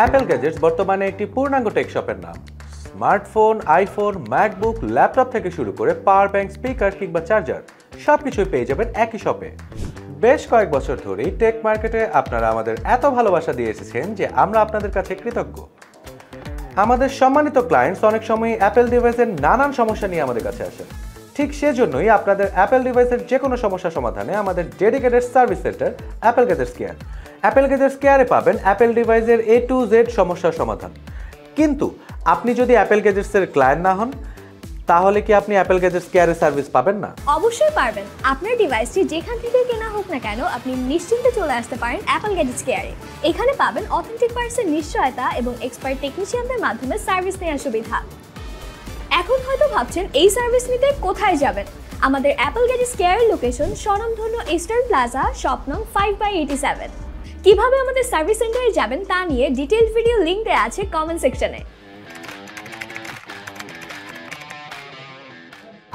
Apple gadgets বর্তমানে একটি পূর্ণাঙ্গ টেক শপের নাম। স্মার্টফোন, আইফোন, ম্যাকবুক, ল্যাপটপ থেকে শুরু করে পাওয়ার ব্যাংক, স্পিকার কিংবা চার্জার সবকিছুই পেয়ে যাবেন একই শপে। বেশ কয়েক বছর ধরেই টেক মার্কেটে আপনারা আমাদের এত ভালোবাসা দিয়ে এসেছেন যে আমরা আপনাদের কাছে কৃতজ্ঞ। আমাদের সম্মানিত ক্লায়েন্টস অনেক সময় অ্যাপল ডিভাইসের নানান সমস্যা নিয়ে আমাদের কাছে আসেন। ঠিক সেজন্যই আপনাদের অ্যাপল ডিভাইসের যে কোনো সমস্যা সমাধানে আমাদের dedicated service centre Apple gadgets care. Apple gadgets কেয়ারে পাবেন অ্যাপল ডিভাইসের A to Z সমস্যার সমাধান। কিন্তু আপনি যদি অ্যাপল গ্যাজেটসের ক্লায়েন্ট না হন, তাহলে কি আপনি অ্যাপল গ্যাজেটস কেয়ারের সার্ভিস পাবেন না? অবশ্যই পারবেন। আপনার ডিভাইসটি যেখান থেকে কেনা হোক না কেন, আপনি নিশ্চিন্তে চলে আসতে পারেন অ্যাপল গ্যাজেটস কেয়ারে। এখানে পাবেন অথেন্টিক পার্টসের নিশ্চয়তা এবং এক্সপার্ট টেকনিশিয়ানদের মাধ্যমে সার্ভিস নেওয়ার সুবিধা। এখন হয়তো ভাবছেন এই সার্ভিস নিতে কোথায় যাবেন। আমাদের অ্যাপল গ্যাজেটস কেয়ারের লোকেশন স্বনামধন্য ইস্টার্ন প্লাজা, শপ নং 5/87। কিভাবে আমাদের সার্ভিস সেন্টারে যাবেন তা নিয়ে ডিটেইলড ভিডিও লিংক দেওয়া আছে কমেন্ট সেকশনে।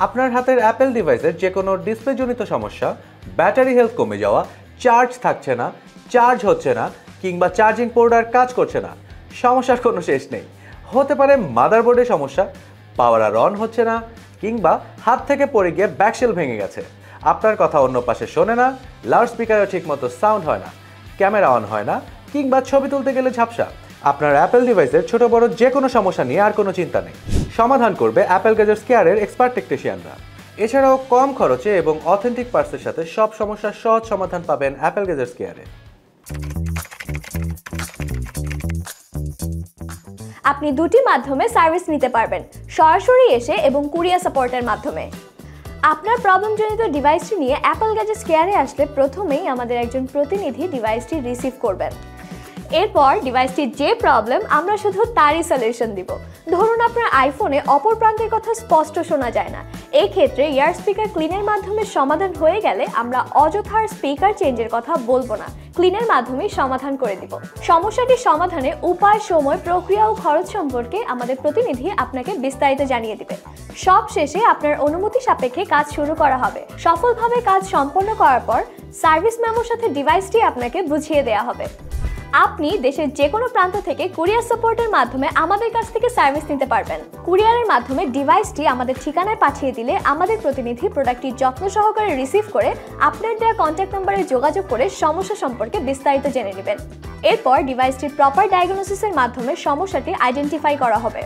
আপনার হাতের অ্যাপল ডিভাইসের যে কোনো ডিসপ্লেজনিত সমস্যা, ব্যাটারি হেলথ কমে যাওয়া, চার্জ থাকছে না, চার্জ হচ্ছে না কিংবা চার্জিং পোর্ট আর কাজ করছে না, সমস্যার কোনো শেষ নেই। হতে পারে মাদারবোর্ডের সমস্যা, পাওয়ার আর অন হচ্ছে না, কিংবা হাত থেকে পড়ে গিয়ে ব্যাকশেল ভেঙে গেছে, আপনার কথা অন্য পাশে শোনে না, লাউড স্পিকারও ঠিকমতো সাউন্ড হয় না, ক্যামেরা অন হয় না, কিংবা ছবি তুলতে গেলে ঝাপসা। আপনার অ্যাপল ডিভাইসের ছোট বড় যে কোনো সমস্যা নিয়ে আর কোনো চিন্তা নেই, সমাধান করবে অ্যাপল গ্যাজেটস কেয়ারের এক্সপার্ট টেকনিশিয়ানরা। এছাড়াও কম খরচে এবং অথেন্টিক পার্টসের সাথে সব সমস্যার সহজ সমাধান পাবেন অ্যাপল গ্যাজেটস কেয়ারে। আপনি দুটি মাধ্যমে সার্ভিস নিতে পারবেন, সরাসরি এসে এবং কুরিয়ার সাপোর্টের মাধ্যমে। আপনার প্রবলেমজনিত ডিভাইসটি নিয়ে অ্যাপল গ্যাজেটস কেয়ারে আসলে প্রথমেই আমাদের একজন প্রতিনিধি ডিভাইসটি রিসিভ করবেন। এরপর ডিভাইসটির যে প্রবলেম, আমরা শুধু তারই সলিউশন দিব। ধরুন আপনার আইফোনে অপর প্রান্তের কথা স্পষ্ট শোনা যায় না, এই ক্ষেত্রে ইয়ার স্পিকার ক্লিনের মাধ্যমে সমাধান হয়ে গেলে আমরা অযথার স্পিকার চেঞ্জের কথা বলবো না, ক্লিনের মাধ্যমেই সমাধান করে দিব। সমস্যাটি সমাধানে উপায়, সময়, প্রক্রিয়া ও খরচ সম্পর্কে আমাদের প্রতিনিধি আপনাকে বিস্তারিত জানিয়ে দিবে। সব শেষে আপনার অনুমতি সাপেক্ষে কাজ শুরু করা হবে। সফলভাবে কাজ সম্পন্ন করার পর সার্ভিস মেমোর সাথে ডিভাইসটি আপনাকে বুঝিয়ে দেওয়া হবে। আপনি দেশের যে কোনো প্রান্ত থেকে কুরিয়ার সাপোর্টের মাধ্যমে আমাদের কাছ থেকে সার্ভিস নিতে পারবেন। কুরিয়ারের মাধ্যমে ডিভাইসটি আমাদের ঠিকানায় পাঠিয়ে দিলে আমাদের প্রতিনিধি প্রোডাক্টটি যত্ন সহকারে রিসিভ করে আপনার দেওয়া কন্ট্যাক্ট নম্বরে যোগাযোগ করে সমস্যা সম্পর্কে বিস্তারিত জেনে নেবেন। এরপর ডিভাইসটির প্রপার ডায়াগনোসিসের মাধ্যমে সমস্যাটি আইডেন্টিফাই করা হবে।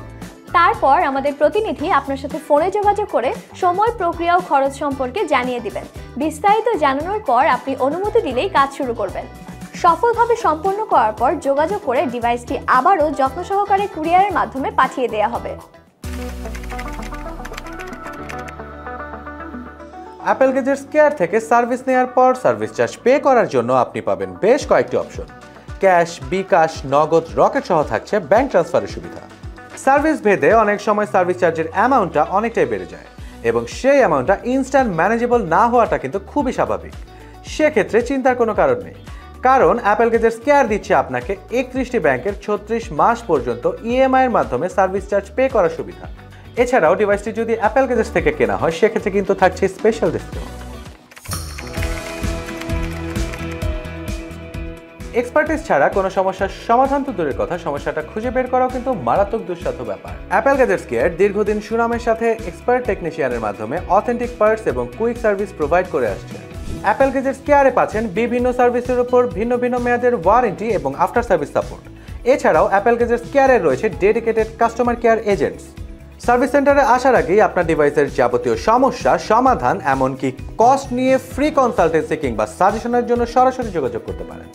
তারপর আমাদের প্রতিনিধি আপনার সাথে ফোনে যোগাযোগ করে সময়, প্রক্রিয়া ও খরচ সম্পর্কে জানিয়ে দিবেন। বিস্তারিত জানানোর পর আপনি অনুমতি দিলেই কাজ শুরু করবেন। সফলভাবে সম্পন্ন করার পর যোগাযোগ করে ডিভাইসটি আবারও যত্ন সহকারে কুরিয়ারের মাধ্যমে পাঠিয়ে দেওয়া হবে। অ্যাপল গ্যাজেটস কেয়ার থেকে সার্ভিস নেওয়ার পর সার্ভিস চার্জ পে করার জন্য আপনি পাবেন বেশ কয়েকটি অপশন। ক্যাশ, বিকাশ, নগদ, রকেট সহ থাকছে ব্যাংক ট্রান্সফারের সুবিধা। সার্ভিস ভেদে অনেক সময় সার্ভিস চার্জের অ্যামাউন্টটা অনেকটাই বেড়ে যায় এবং সেই অ্যামাউন্টটা ইনস্ট্যান্ট ম্যানেজেবল না হওয়াটা কিন্তু খুবই স্বাভাবিক। সেক্ষেত্রে চিন্তার কোনো কারণ নেই, কারণ অ্যাপল গ্যাজেটস কেয়ার দিচ্ছে আপনাকে 31টি ব্যাংকের 36 মাস পর্যন্ত ইএমআই এর মাধ্যমে সার্ভিস চার্জ পে করার সুবিধা। এছাড়াও ডিভাইসটি যদি অ্যাপল গ্যাজেটস থেকে কেনা হয় সেক্ষেত্রে কিন্তু থাকছে স্পেশাল ডিসকাউন্ট। এক্সপার্টিস ছাড়া কোনো সমস্যার সমাধান তো দূরের কথা, সমস্যাটা খুঁজে বের করাও কিন্তু মারাত্মক দুঃসাধ্য ব্যাপার। অ্যাপল গ্যাজেটস কেয়ার দীর্ঘদিন সুনামের সাথে এক্সপার্ট টেকনিশিয়ানের মাধ্যমে অথেন্টিক পার্টস এবং কুইক সার্ভিস প্রোভাইড করে আসছে। অ্যাপল গ্যাজেটস কেয়ারে পাচ্ছেন বিভিন্ন সার্ভিসের উপর ভিন্ন ভিন্ন মেয়াদের ওয়ারেন্টি এবং আফটার সার্ভিস সাপোর্ট। এছাড়াও অ্যাপল গ্যাজেটস কেয়ারের রয়েছে dedicated customer care agents. Service সেন্টারে আসার আগেই আপনার ডিভাইসের যাবতীয় সমস্যা সমাধান, এমনকি কস্ট নিয়ে ফ্রি কনসালটেন্সি কিংবা সাজেশনের জন্য সরাসরি যোগাযোগ করতে পারেন।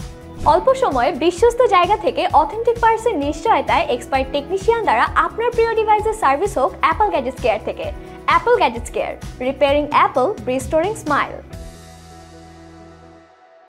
অল্প সময়ে বিশ্বস্ত জায়গা থেকে অথেন্টিক পার্টসের নিশ্চয়তায় এক্সপার্ট টেকনিশিয়ান দ্বারা আপনার প্রিয় ডিভাইসের সার্ভিস হোক অ্যাপল গ্যাজেটস কেয়ার থেকে। Apple gadgets care, repairing Apple, restoring smile.